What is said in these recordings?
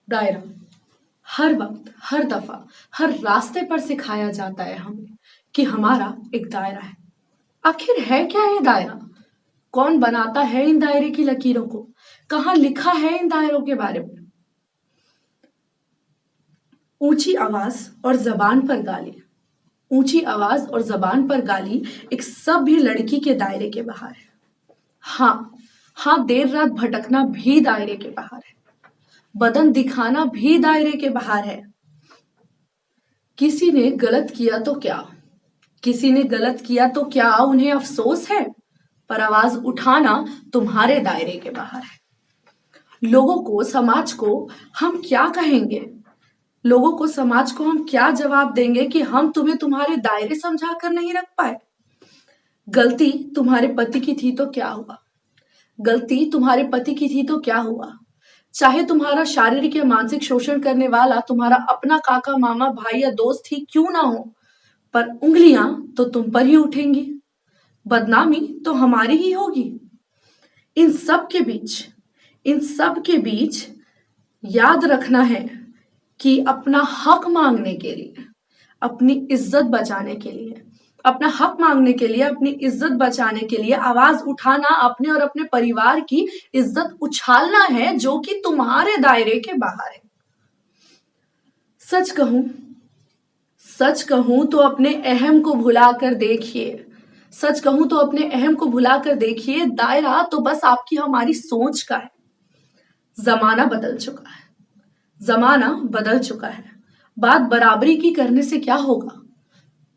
दायरा हर वक्त, हर दफा, हर रास्ते पर सिखाया जाता है हमें कि हमारा एक दायरा है। आखिर है क्या ये दायरा? कौन बनाता है इन दायरे की लकीरों को? कहाँ लिखा है इन दायरों के बारे में? ऊंची आवाज और जबान पर गाली। ऊंची आवाज और जबान पर गाली एक सभ्य लड़की के दायरे के बाहर है। हाँ, हाँ, देर रात भटकना भी दायरे के बाहर है। बदन दिखाना भी दायरे के बाहर है। किसी ने गलत किया तो क्या? किसी ने गलत किया तो क्या उन्हें अफसोस है? पर आवाज उठाना तुम्हारे दायरे के बाहर है। लोगों को, समाज को हम क्या कहेंगे? लोगों को, समाज को हम क्या जवाब देंगे कि हम तुम्हें तुम्हारे दायरे समझा कर नहीं रख पाए? गलती तुम्हारे पति की थी तो क्या हुआ? गलती तुम्हारे पति की थी तो क्या हुआ? चाहे तुम्हारा शारीरिक या मानसिक शोषण करने वाला तुम्हारा अपना काका, मामा, भाई या दोस्त ही क्यों ना हो, पर उंगलियां तो तुम पर ही उठेंगी। बदनामी तो हमारी ही होगी। इन सब के बीच, इन सब के बीच याद रखना है कि अपना हक मांगने के लिए, अपनी इज्जत बचाने के लिए, अपना हक मांगने के लिए, अपनी इज्जत बचाने के लिए आवाज उठाना, अपने और अपने परिवार की इज्जत उछालना है जो कि तुम्हारे दायरे के बाहर है। सच कहूं, सच कहूं तो अपने अहम को भुलाकर देखिए। सच कहूं तो अपने अहम को भुलाकर देखिए, दायरा तो बस आपकी हमारी सोच का है। जमाना बदल चुका है। जमाना बदल चुका है। बात बराबरी की करने से क्या होगा?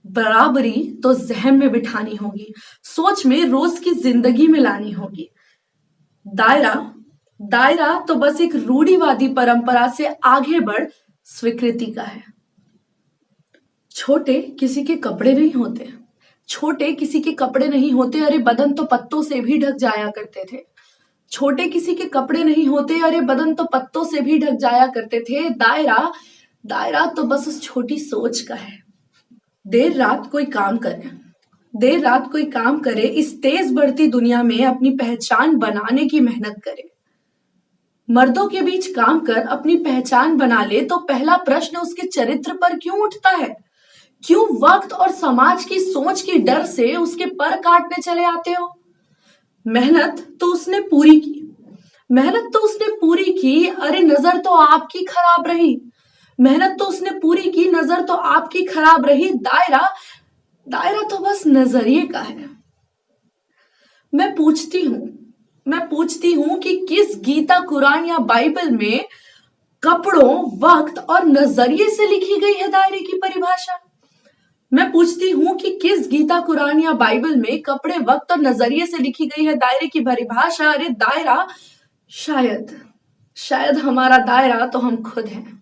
बराबरी तो जहन में बिठानी होगी, सोच में, रोज की जिंदगी में लानी होगी। दायरा, दायरा तो बस एक रूढ़िवादी परंपरा से आगे बढ़ स्वीकृति का है। छोटे किसी के कपड़े नहीं होते, छोटे किसी के कपड़े नहीं होते, अरे बदन तो पत्तों से भी ढक जाया करते थे। छोटे किसी के कपड़े नहीं होते, अरे बदन तो पत्तों से भी ढक जाया करते थे। दायरा, दायरा तो बस उस छोटी सोच का है। देर रात कोई काम करे, देर रात कोई काम करे, इस तेज बढ़ती दुनिया में अपनी पहचान बनाने की मेहनत करे। मर्दों के बीच काम कर अपनी पहचान बना ले तो पहला प्रश्न उसके चरित्र पर क्यों उठता है? क्यों वक्त और समाज की सोच की डर से उसके पर काटने चले आते हो? मेहनत तो उसने पूरी की, मेहनत तो उसने पूरी की, अरे नजर तो आपकी खराब रही। मेहनत तो उसने पूरी की, नजर तो आपकी खराब रही। दायरा, दायरा तो बस नजरिए का है। मैं पूछती हूं कि किस गीता, कुरान या बाइबल में कपड़ों, वक्त और नजरिए से लिखी गई है दायरे की परिभाषा? मैं पूछती हूं कि किस गीता, कुरान या बाइबल में कपड़े, वक्त और नजरिए से लिखी गई है दायरे की परिभाषा? अरे दायरा, शायद, शायद हमारा दायरा तो हम खुद हैं।